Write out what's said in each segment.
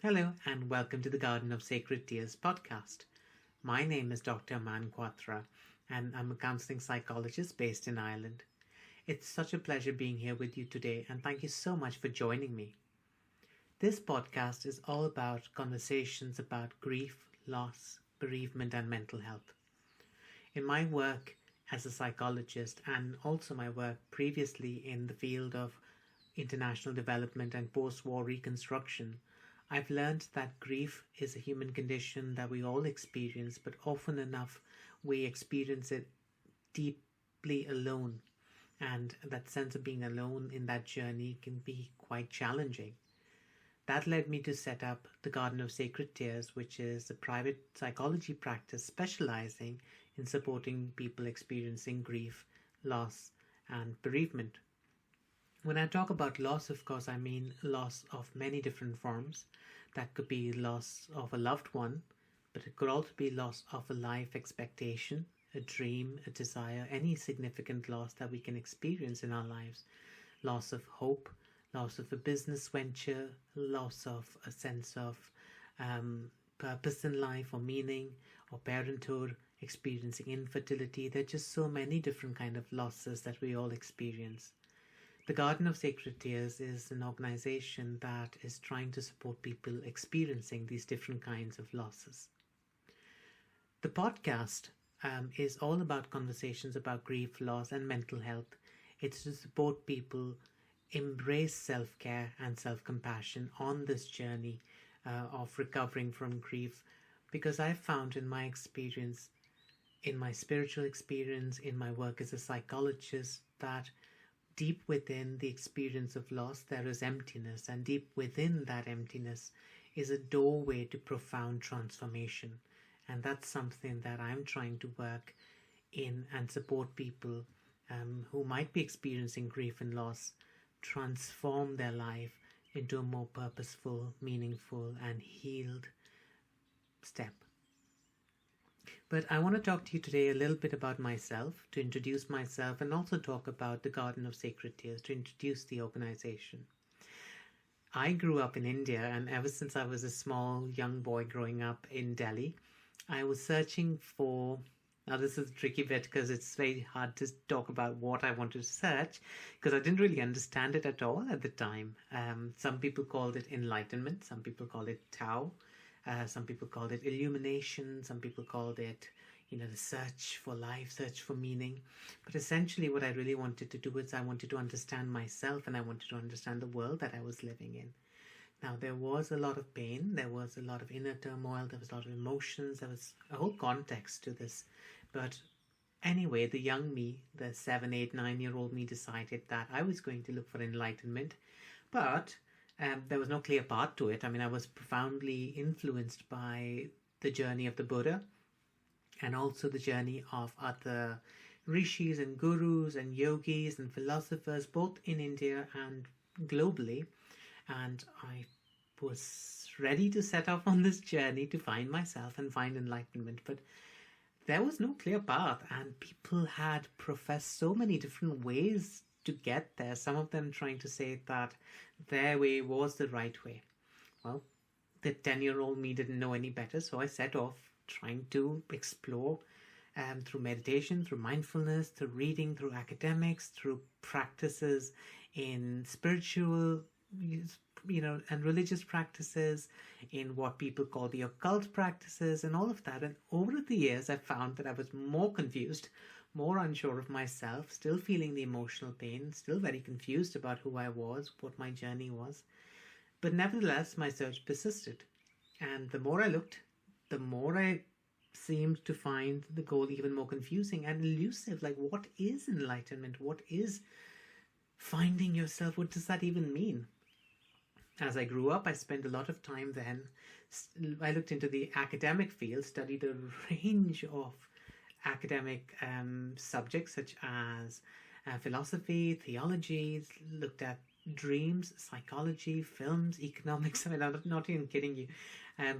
Hello and welcome to the Garden of Sacred Tears podcast. My name is Dr. Aman Kwatra and I'm a counselling psychologist based in Ireland. It's such a pleasure being here with you today and thank you so much for joining me. This podcast is all about conversations about grief, loss, bereavement and mental health. In my work as a psychologist and also my work previously in the field of international development and post-war reconstruction, I've learned that grief is a human condition that we all experience, but often enough we experience it deeply alone. And that sense of being alone in that journey can be quite challenging. That led me to set up the Garden of Sacred Tears, which is a private psychology practice specializing in supporting people experiencing grief, loss, and bereavement. When I talk about loss, of course, I mean loss of many different forms. That could be loss of a loved one, but it could also be loss of a life expectation, a dream, a desire, any significant loss that we can experience in our lives. Loss of hope, loss of a business venture, loss of a sense of purpose in life or meaning, or parenthood, experiencing infertility. There are just so many different kind of losses that we all experience. The Garden of Sacred Tears is an organization that is trying to support people experiencing these different kinds of losses. The podcast is all about conversations about grief, loss, and mental health. It's to support people embrace self-care and self-compassion on this journey of recovering from grief, because I've found in my experience, in my spiritual experience, in my work as a psychologist, that deep within the experience of loss, there is emptiness, and deep within that emptiness is a doorway to profound transformation. And that's something that I'm trying to work in and support people who might be experiencing grief and loss, transform their life into a more purposeful, meaningful, and healed step. But I want to talk to you today a little bit about myself, to introduce myself, and also talk about the Garden of Sacred Tears, to introduce the organization. I grew up in India, and ever since I was a small young boy growing up in Delhi, I was searching for... Now this is a tricky bit because it's very hard to talk about what I wanted to search, because I didn't really understand it at all at the time. Some people called it enlightenment, some people called it Tao. Some people called it illumination, some people called it, the search for life, search for meaning. But essentially what I really wanted to do is I wanted to understand myself, and I wanted to understand the world that I was living in. Now, there was a lot of pain, there was a lot of inner turmoil, there was a lot of emotions, there was a whole context to this. But anyway, the young me, the 7, 8, 9-year-old me, decided that I was going to look for enlightenment. But there was no clear path to it. I mean, I was profoundly influenced by the journey of the Buddha and also the journey of other rishis and gurus and yogis and philosophers, both in India and globally. And I was ready to set off on this journey to find myself and find enlightenment. But there was no clear path, and people had professed so many different ways to get there, some of them trying to say that their way was the right way. Well, the 10-year-old me didn't know any better, so I set off trying to explore through meditation, through mindfulness, through reading, through academics, through practices in spiritual, and religious practices, in what people call the occult practices and all of that. And over the years, I found that I was more confused, more unsure of myself, still feeling the emotional pain, still very confused about who I was, what my journey was. But nevertheless, my search persisted. And the more I looked, the more I seemed to find the goal even more confusing and elusive. Like, what is enlightenment? What is finding yourself? What does that even mean? As I grew up, I spent a lot of time then. I looked into the academic field, studied a range of academic subjects such as philosophy, theology, looked at dreams, psychology, films, economics. I mean, I'm not even kidding you.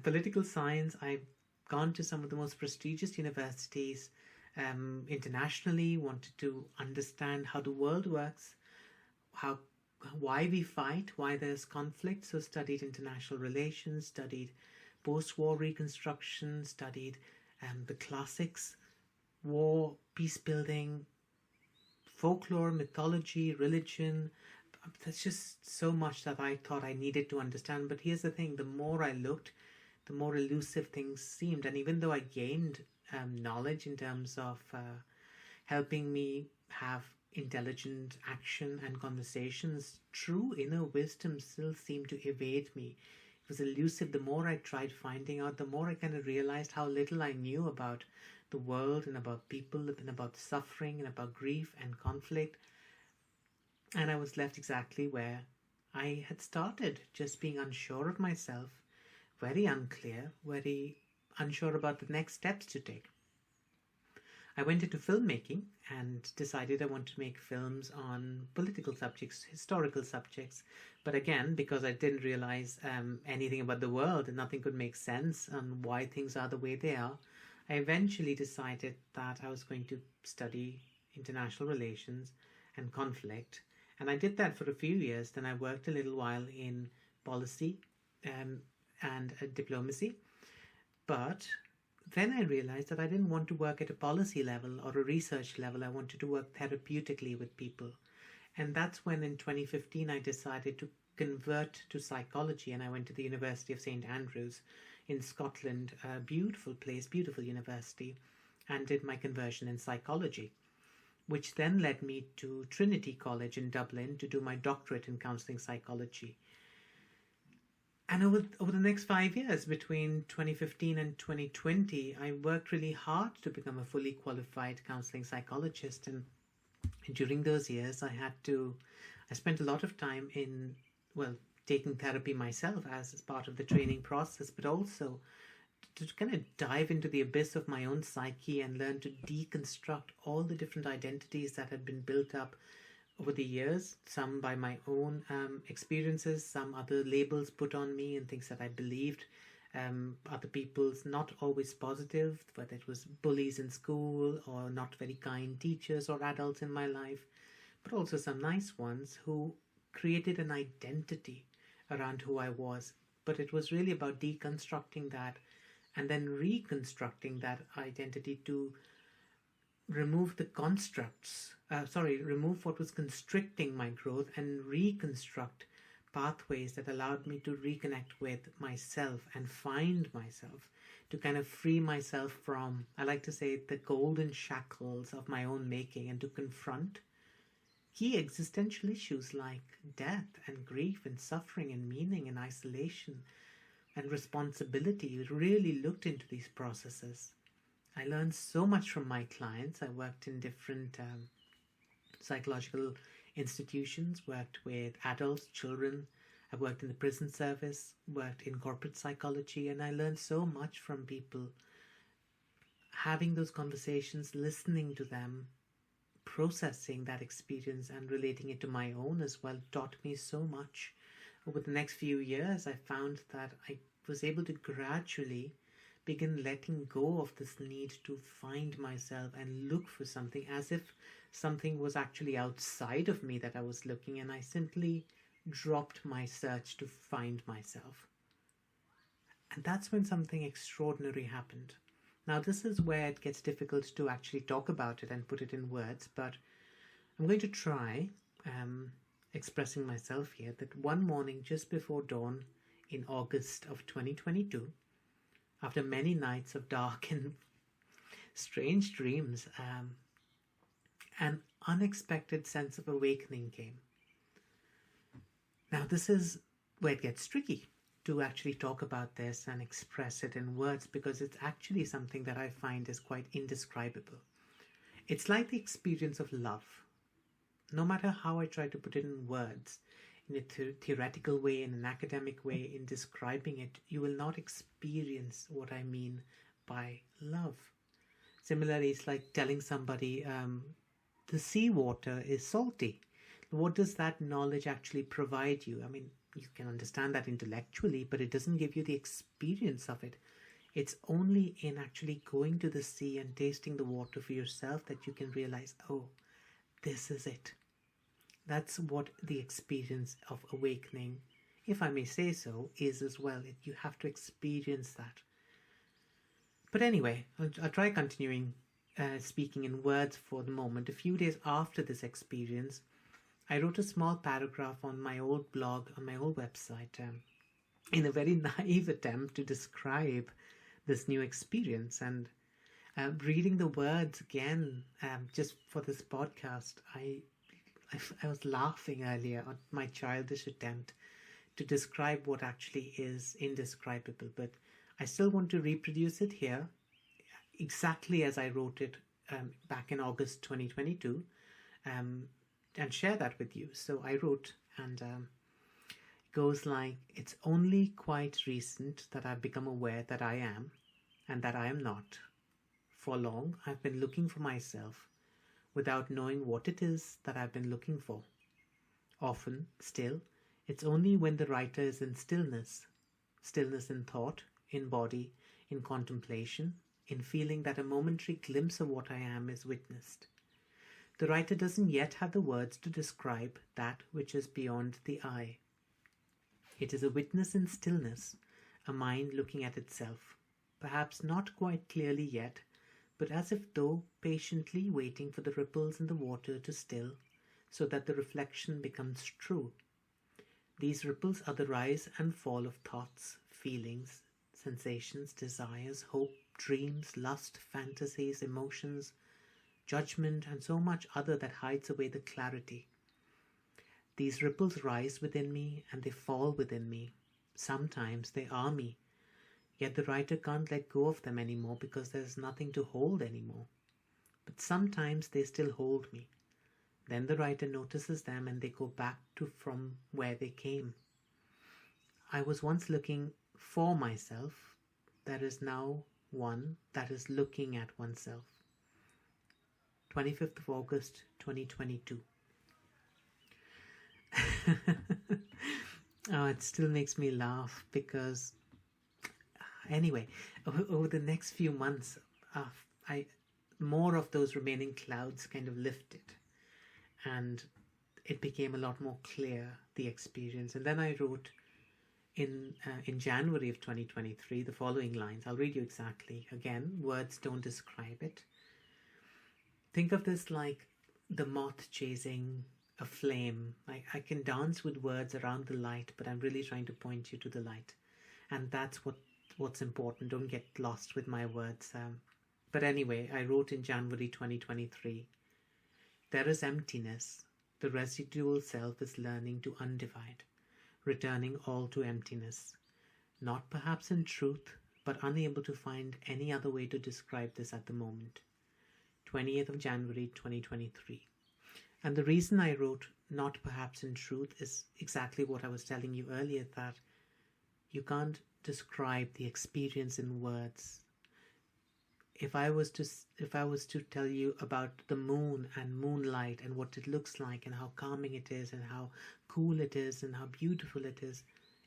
Political science. I've gone to some of the most prestigious universities internationally, wanted to understand how the world works, how why we fight, why there's conflict. So studied international relations, studied post-war reconstruction, studied the classics, war, peace building, folklore, mythology, religion. There's just so much that I thought I needed to understand. But here's the thing, the more I looked, the more elusive things seemed. And even though I gained knowledge in terms of helping me have intelligent action and conversations, true inner wisdom still seemed to evade me. It was elusive. The more I tried finding out, the more I kind of realized how little I knew about the world and about people and about suffering and about grief and conflict. And I was left exactly where I had started, just being unsure of myself, very unclear, very unsure about the next steps to take. I went into filmmaking and decided I wanted to make films on political subjects, historical subjects. But again, because I didn't realize anything about the world and nothing could make sense on why things are the way they are, I eventually decided that I was going to study international relations and conflict. And I did that for a few years. Then I worked a little while in policy and diplomacy. But then I realized that I didn't want to work at a policy level or a research level. I wanted to work therapeutically with people. And that's when in 2015 I decided to convert to psychology, and I went to the University of St Andrews in Scotland, a beautiful place, beautiful university, and did my conversion in psychology, which then led me to Trinity College in Dublin to do my doctorate in counselling psychology. And over the next 5 years, between 2015 and 2020, I worked really hard to become a fully qualified counselling psychologist. And during those years, I spent a lot of time in, taking therapy myself as part of the training process, but also to kind of dive into the abyss of my own psyche and learn to deconstruct all the different identities that had been built up over the years, some by my own experiences, some other labels put on me and things that I believed, other people's not always positive, whether it was bullies in school or not very kind teachers or adults in my life, but also some nice ones who created an identity around who I was. But it was really about deconstructing that and then reconstructing that identity to remove the remove what was constricting my growth and reconstruct pathways that allowed me to reconnect with myself and find myself, to kind of free myself from, I like to say, the golden shackles of my own making, and to confront key existential issues like death and grief and suffering and meaning and isolation and responsibility. I really looked into these processes. I learned so much from my clients. I worked in different psychological institutions, worked with adults, children. I worked in the prison service, worked in corporate psychology, and I learned so much from people. Having those conversations, listening to them, processing that experience and relating it to my own as well taught me so much. Over the next few years, I found that I was able to gradually begin letting go of this need to find myself and look for something, as if something was actually outside of me that I was looking, and I simply dropped my search to find myself. And that's when something extraordinary happened. Now, this is where it gets difficult to actually talk about it and put it in words, but I'm going to try expressing myself here that one morning just before dawn in August of 2022, after many nights of dark and strange dreams, an unexpected sense of awakening came. Now, this is where it gets tricky to actually talk about this and express it in words, because it's actually something that I find is quite indescribable. It's like the experience of love. No matter how I try to put it in words, in a theoretical way, in an academic way, in describing it, you will not experience what I mean by love. Similarly, it's like telling somebody the seawater is salty. What does that knowledge actually provide you? I mean, you can understand that intellectually, but it doesn't give you the experience of it. It's only in actually going to the sea and tasting the water for yourself that you can realize, oh, this is it. That's what the experience of awakening, if I may say so, is as well. You have to experience that. But anyway, I'll try continuing speaking in words for the moment. A few days after this experience, I wrote a small paragraph on my old blog, on my old website, in a very naive attempt to describe this new experience. And reading the words again, just for this podcast, I was laughing earlier at my childish attempt to describe what actually is indescribable, but I still want to reproduce it here exactly as I wrote it back in August 2022, and share that with you. So I wrote, and it goes like, it's only quite recent that I've become aware that I am and that I am not. For long, I've been looking for myself without knowing what it is that I've been looking for. Often, still, it's only when the writer is in stillness in thought, in body, in contemplation, in feeling that a momentary glimpse of what I am is witnessed. The writer doesn't yet have the words to describe that which is beyond the eye. It is a witness in stillness, a mind looking at itself, perhaps not quite clearly yet, but as if though patiently waiting for the ripples in the water to still, so that the reflection becomes true. These ripples are the rise and fall of thoughts, feelings, sensations, desires, hope, dreams, lust, fantasies, emotions, judgment, and so much other that hides away the clarity. These ripples rise within me and they fall within me. Sometimes they are me, yet the writer can't let go of them anymore because there's nothing to hold anymore. But sometimes they still hold me. Then the writer notices them and they go back to from where they came. I was once looking for myself. There is now one that is looking at oneself. 25th of August 2022. Oh, it still makes me laugh because anyway, over the next few months, more of those remaining clouds kind of lifted, and it became a lot more clear, the experience. And then I wrote in January of 2023 the following lines. I'll read you exactly. Again, words don't describe it. Think of this like the moth chasing a flame. I can dance with words around the light, but I'm really trying to point you to the light. And that's what's important. Don't get lost with my words. But anyway, I wrote in January 2023, there is emptiness. The residual self is learning to undivide, returning all to emptiness. Not perhaps in truth, but unable to find any other way to describe this at the moment. 20th of January 2023. And the reason I wrote not perhaps in truth is exactly what I was telling you earlier, that you can't describe the experience in words. If I was to tell you about the moon and moonlight and what it looks like and how calming it is and how cool it is and how beautiful it is,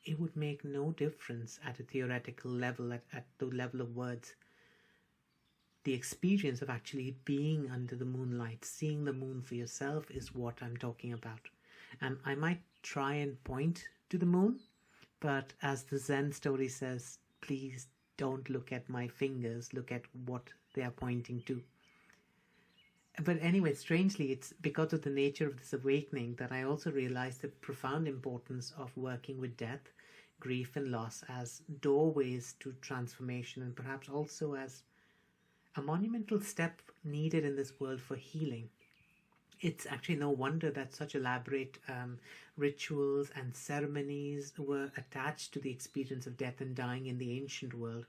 it would make no difference at a theoretical level, at the level of words. The experience of actually being under the moonlight, seeing the moon for yourself, is what I'm talking about. And I might try and point to the moon, but as the Zen story says, please don't look at my fingers, look at what they are pointing to. But anyway, strangely, it's because of the nature of this awakening that I also realized the profound importance of working with death, grief and loss as doorways to transformation, and perhaps also as a monumental step needed in this world for healing. It's actually no wonder that such elaborate rituals and ceremonies were attached to the experience of death and dying in the ancient world,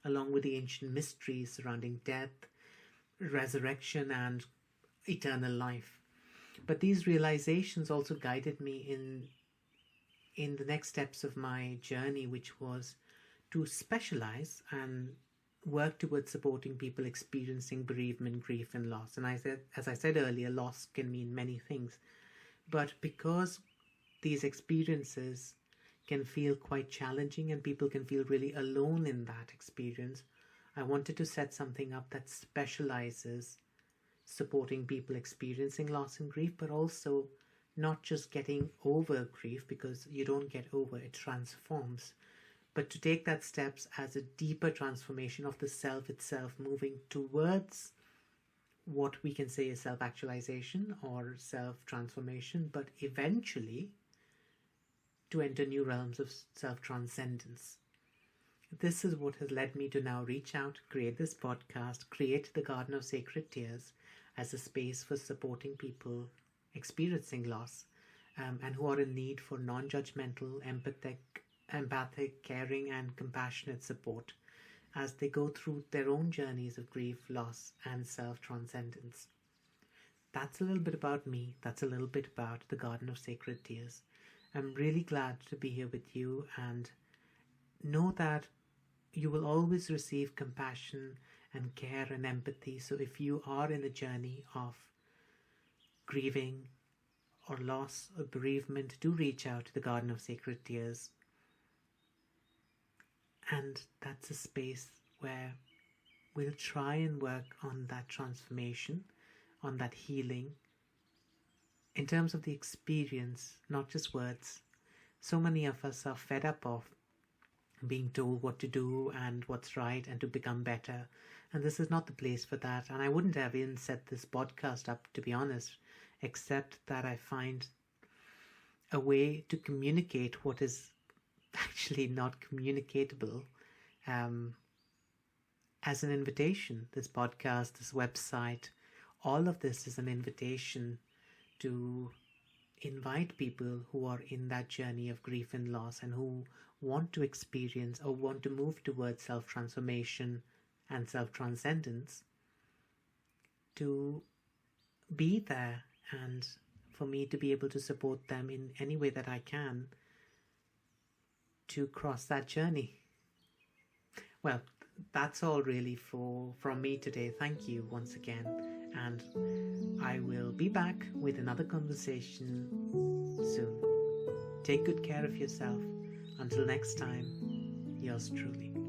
along with the ancient mysteries surrounding death, resurrection, and eternal life. But these realizations also guided me in the next steps of my journey, which was to specialize and work towards supporting people experiencing bereavement, grief, and loss. And as I said earlier, loss can mean many things. But because these experiences can feel quite challenging and people can feel really alone in that experience, I wanted to set something up that specializes supporting people experiencing loss and grief, but also not just getting over grief, because you don't get over, it transforms, but to take that steps as a deeper transformation of the self itself, moving towards what we can say is self-actualization or self-transformation, but eventually to enter new realms of self-transcendence. This is what has led me to now reach out, create this podcast, create the Garden of Sacred Tears as a space for supporting people experiencing loss, and who are in need for non-judgmental, empathic, caring and compassionate support as they go through their own journeys of grief, loss and self-transcendence. That's a little bit about me. That's a little bit about the Garden of Sacred Tears. I'm really glad to be here with you, and know that you will always receive compassion and care and empathy. So if you are in a journey of grieving or loss or bereavement, do reach out to the Garden of Sacred Tears. And that's a space where we'll try and work on that transformation, on that healing, in terms of the experience, not just words. So many of us are fed up of being told what to do and what's right and to become better. And this is not the place for that. And I wouldn't have even set this podcast up, to be honest, except that I find a way to communicate what is actually not communicatable, as an invitation. This podcast, this website, all of this is an invitation to invite people who are in that journey of grief and loss and who want to experience or want to move towards self-transformation and self-transcendence, to be there and for me to be able to support them in any way that I can to cross that journey. Well, that's all really from me today. Thank you once again, and I will be back with another conversation soon. Take good care of yourself. Until next time, yours truly.